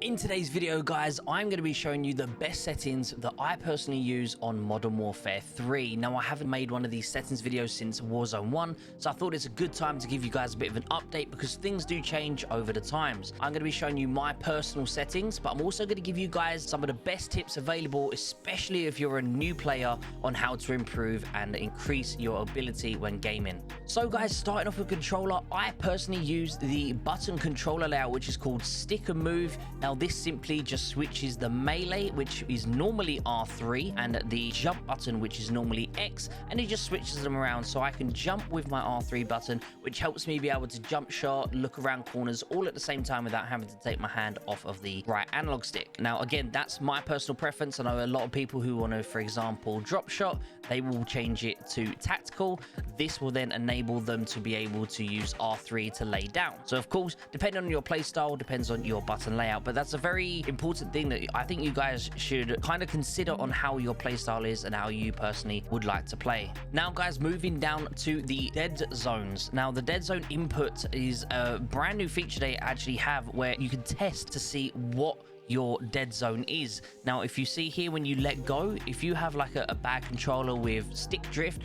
In today's video, guys, I'm going to be showing you the best settings that I personally use on Modern Warfare 3. Now, I haven't made one of these settings videos since Warzone 1, so I thought it's a good time to give you guys a bit of an update because things do change over the times. I'm going to be showing you my personal settings, but I'm also going to give you guys some of the best tips available, especially if you're a new player, on how to improve and increase your ability when gaming. So, guys, starting off with controller, I personally use the button controller layout, which is called Stick and Move. Now, this simply just switches the melee, which is normally R3, and the jump button, which is normally X, and it just switches them around so I can jump with my R3 button, which helps me be able to jump shot, look around corners all at the same time without having to take my hand off of the right analog stick. Now, again, that's my personal preference. I know a lot of people who want to, for example, drop shot, they will change it to tactical. This will then enable them to be able to use R3 to lay down. So, of course, depending on your playstyle, depends on your button layout, but that's a very important thing that I think you guys should kind of consider on how your playstyle is and how you personally would like to play. Now, guys, moving down to the dead zones. Now, the dead zone input is a brand new feature they actually have where you can test to see what your dead zone is. Now, if you see here, when you let go, if you have like a bad controller with stick drift,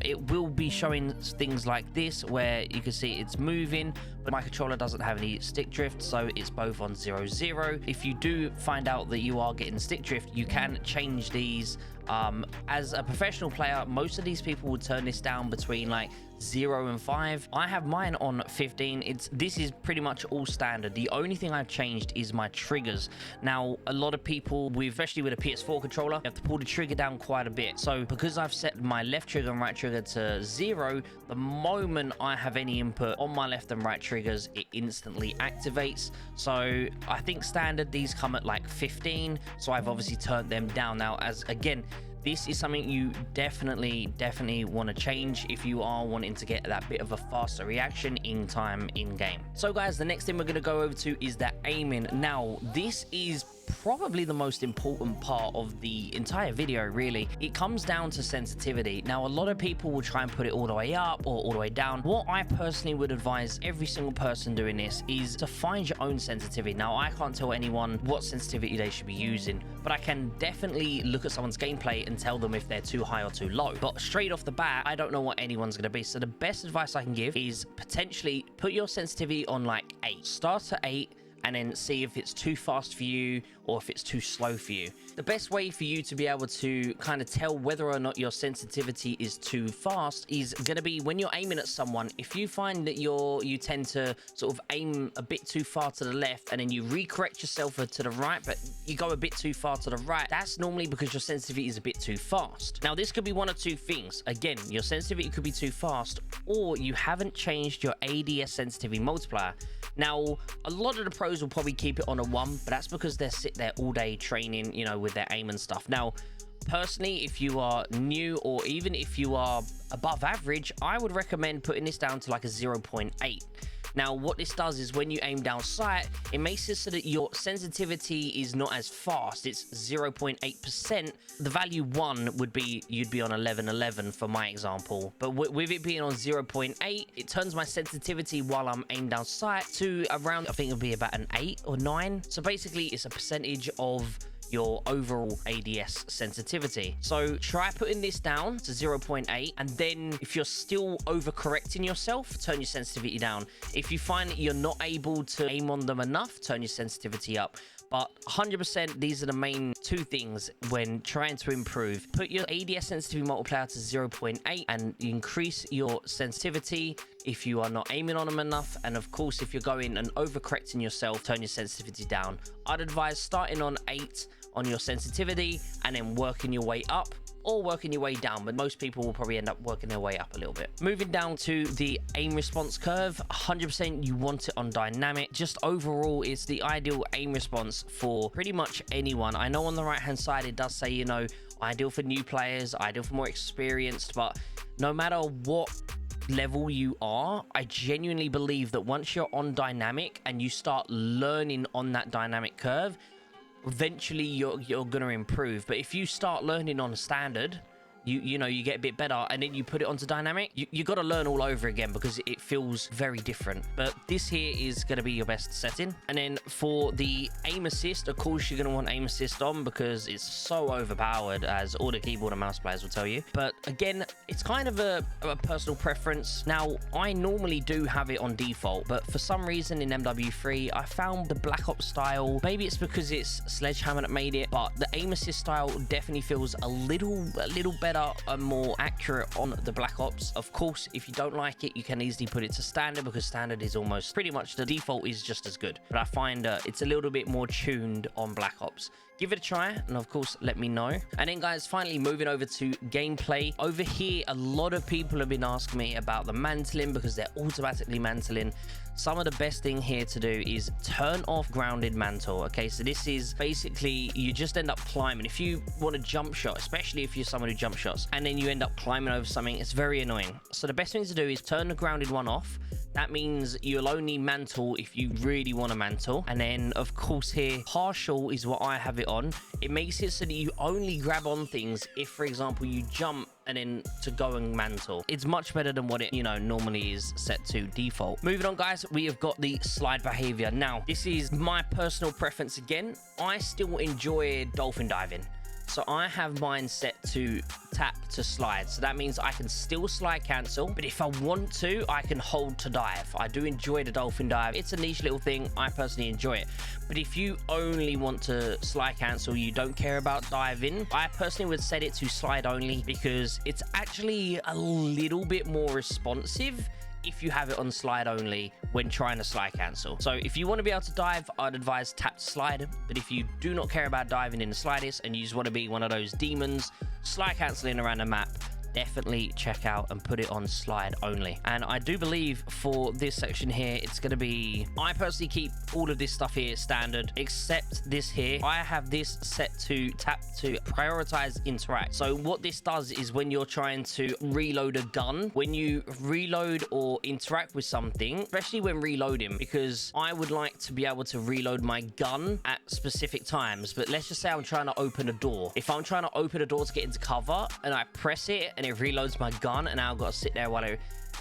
it will be showing things like this where you can see it's moving, but my controller doesn't have any stick drift, so it's both on 0-0. If you do find out that you are getting stick drift, you can change these. As a professional player, most of these people would turn this down between like 0 and 5. I have mine on 15. This is pretty much all standard. The only thing I've changed is my triggers. Now, a lot of people, especially with a PS4 controller, you have to pull the trigger down quite a bit. So because I've set my left trigger and right trigger to 0, the moment I have any input on my left and right triggers, it instantly activates. So I think standard, these come at like 15. So I've obviously turned them down. Now, as again, this is something you definitely want to change if you are wanting to get that bit of a faster reaction in time in game. So, guys, the next thing we're going to go over to is the aiming. Now, this is probably the most important part of the entire video, really. It comes down to sensitivity. Now, a lot of people will try and put it all the way up or all the way down. What I personally would advise every single person doing this is to find your own sensitivity. Now, I can't tell anyone what sensitivity they should be using, but I can definitely look at someone's gameplay and tell them if they're too high or too low. But straight off the bat, I don't know what anyone's going to be. So the best advice I can give is potentially put your sensitivity on like 8. Start at 8 and then see if it's too fast for you or if it's too slow for you. The best way for you to be able to kind of tell whether or not your sensitivity is too fast is going to be when you're aiming at someone. If you find that you tend to sort of aim a bit too far to the left and then you recorrect yourself to the right, but you go a bit too far to the right, that's normally because your sensitivity is a bit too fast. Now, this could be one of two things. Again, your sensitivity could be too fast, or you haven't changed your ADS sensitivity multiplier. Now, a lot of the pros will probably keep it on a 1, but that's because they sit there all day training, you know, with their aim and stuff. Now, personally, if you are new or even if you are above average, I would recommend putting this down to like a 0.8. Now, what this does is when you aim down sight, it makes it so that your sensitivity is not as fast. It's 0.8%. The value 1 would be, you'd be on 11-11 for my example. But with it being on 0.8, it turns my sensitivity while I'm aimed down sight to around, I think it would be about an 8 or 9. So basically, it's a percentage of your overall ADS sensitivity. So try putting this down to 0.8, and then if you're still overcorrecting yourself, turn your sensitivity down. If you find that you're not able to aim on them enough, turn your sensitivity up. But 100%, these are the main two things when trying to improve. Put your ADS sensitivity multiplier to 0.8 and increase your sensitivity if you are not aiming on them enough. And of course, if you're going and overcorrecting yourself, turn your sensitivity down. I'd advise starting on 8 on your sensitivity and then working your way up or working your way down, but most people will probably end up working their way up a little bit. Moving down to the aim response curve, 100% you want it on dynamic. Just overall, it's the ideal aim response for pretty much anyone. I know on the right hand side it does say, you know, ideal for new players, ideal for more experienced, but no matter what level you are, I genuinely believe that once you're on dynamic and you start learning on that dynamic curve, eventually you're going to improve. But if you start learning on standard you know, you get a bit better, and then you put it onto dynamic, you got to learn all over again because it feels very different. But this here is going to be your best setting. And then for the aim assist, of course, you're going to want aim assist on because it's so overpowered, as all the keyboard and mouse players will tell you. But again, it's kind of a personal preference. Now, I normally do have it on default, but for some reason in MW3, I found the Black Ops style, maybe it's because it's Sledgehammer that made it, but the aim assist style definitely feels a little better and more accurate on the Black Ops. Of course, if you don't like it, you can easily put it to standard because standard is almost pretty much the default is just as good. But I find it's a little bit more tuned on Black Ops. Give it a try, and of course, let me know. And then, guys, finally moving over to gameplay. Over here, a lot of people have been asking me about the mantling because they're automatically mantling. Some of the best thing here to do is turn off grounded mantle. Okay, so this is basically you just end up climbing. If you want to jump shot, especially if you're someone who jump shots, and then you end up climbing over something, it's very annoying. So the best thing to do is turn the grounded one off. That means you'll only mantle if you really want to mantle. And then, of course, here, partial is what I have it on. It makes it so that you only grab on things if, for example, you jump and then to go and mantle. It's much better than what it, you know, normally is set to default. Moving on, guys, we have got the slide behavior. Now, this is my personal preference again. I still enjoy dolphin diving. So I have mine set to tap to slide. So that means I can still slide cancel, but if I want to, I can hold to dive. I do enjoy the dolphin dive. It's a niche little thing. I personally enjoy it. But if you only want to slide cancel, you don't care about diving, I personally would set it to slide only because it's actually a little bit more responsive if you have it on slide only when trying to slide cancel. So if you want to be able to dive, I'd advise tap to slide. But if you do not care about diving in the slightest and you just want to be one of those demons slide canceling around the map, definitely check out and put it on slide only. And I do believe for this section here, it's going to be, I personally keep all of this stuff here standard except this here. I have this set to tap to prioritize interact. So what this does is when you're trying to reload a gun, when you reload or interact with something, especially when reloading, because I would like to be able to reload my gun at specific times. But let's just say I'm trying to open a door. If I'm trying to open a door to get into cover and I press it and it reloads my gun and now I've got to sit there while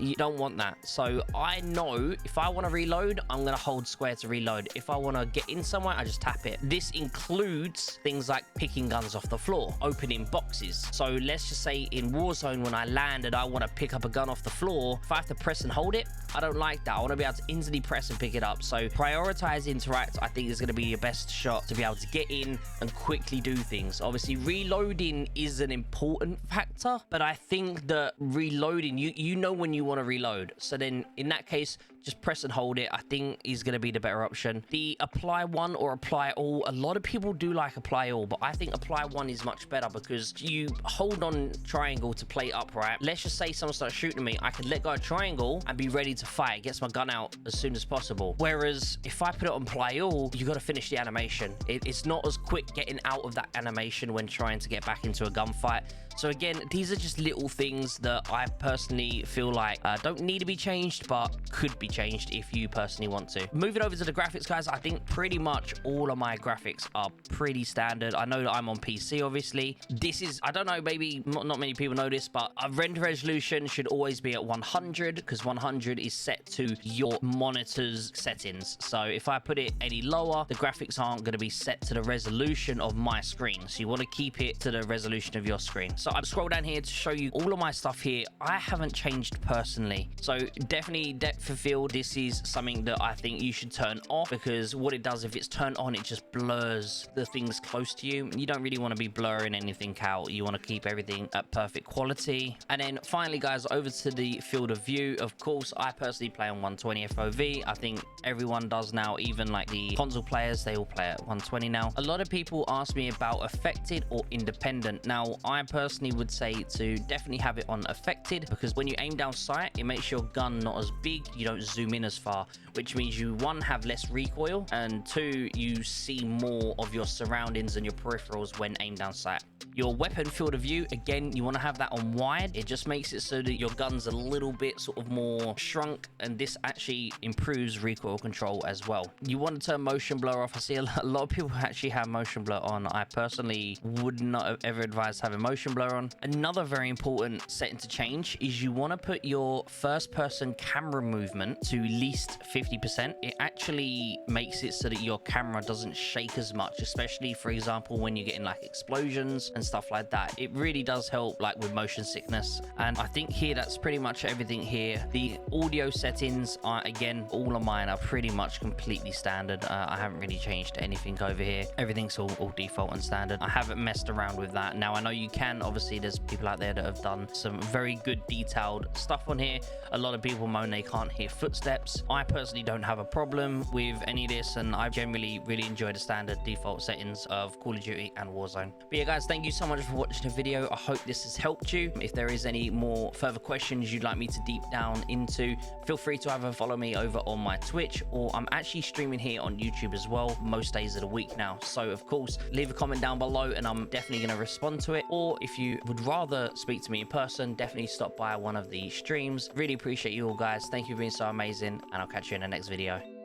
you don't want that. So I know if I want to reload, I'm going to hold square to reload. If I want to get in somewhere, I just tap it. This includes things like picking guns off the floor, opening boxes. So let's just say in Warzone, when I land and I want to pick up a gun off the floor, if I have to press and hold it, I don't like that. I want to be able to instantly press and pick it up. So prioritize interact, I think, is going to be your best shot to be able to get in and quickly do things. Obviously, reloading is an important factor, but I think that reloading, you know when you want to reload. So then in that case, just press and hold it, I think is going to be the better option. The apply one or apply all, a lot of people do like apply all, but I think apply one is much better because you hold on triangle to play upright. Let's just say someone starts shooting me, I can let go of triangle and be ready to fire. Gets my gun out as soon as possible. Whereas if I put it on apply all, you got to finish the animation. It's not as quick getting out of that animation when trying to get back into a gunfight. So again, these are just little things that I personally feel like don't need to be changed, but could be changed if you personally want to. Moving over to the graphics, guys, I think pretty much all of my graphics are pretty standard. I know that I'm on PC, obviously. This is, I don't know, maybe not many people know this, but a render resolution should always be at 100 because 100 is set to your monitor's settings. So if I put it any lower, the graphics aren't going to be set to the resolution of my screen. So you want to keep it to the resolution of your screen. So I've scrolled down here to show you all of my stuff here. I haven't changed personally. So definitely depth of field, this is something that I think you should turn off because what it does, if it's turned on, it just blurs the things close to you. You don't really want to be blurring anything out. You want to keep everything at perfect quality. And then finally, guys, over to the field of view. Of course, I personally play on 120 FOV. I think everyone does now, even like the console players, they all play at 120 now. A lot of people ask me about affected or independent. Now, I personally would say to definitely have it on affected because when you aim down sight, it makes your gun not as big. You don't zoom in as far, which means you, one, have less recoil, and two, you see more of your surroundings and your peripherals when aimed down sight. Your weapon field of view, again, you want to have that on wide. It just makes it so that your gun's a little bit sort of more shrunk, and this actually improves recoil control as well. You want to turn motion blur off. I see a lot of people actually have motion blur on. I personally would not have ever advised having motion blur on. Another very important setting to change is you want to put your first person camera movement to least 50%. It actually makes it so that your camera doesn't shake as much, especially, for example, when you're getting like explosions and stuff like that. It really does help like with motion sickness. And I think here that's pretty much everything here. The audio settings are, again, all of mine are pretty much completely standard. I haven't really changed anything over here. Everything's all default and standard. I haven't messed around with that. Now I know you can, obviously there's people out there that have done some very good detailed stuff on here. A lot of people moan they can't hear footsteps. I personally don't have a problem with any of this, and I generally really enjoy the standard default settings of Call of Duty and Warzone. But yeah guys, thank you so much for watching the video. I hope this has helped you. If there is any more further questions you'd like me to deep down into, feel free to either follow me over on my Twitch, or I'm actually streaming here on YouTube as well most days of the week now. So of course, leave a comment down below and I'm definitely going to respond to it. Or if you would rather speak to me in person, definitely stop by one of the streams. Really appreciate you all guys. Thank you for being so amazing, and I'll catch you in the next video.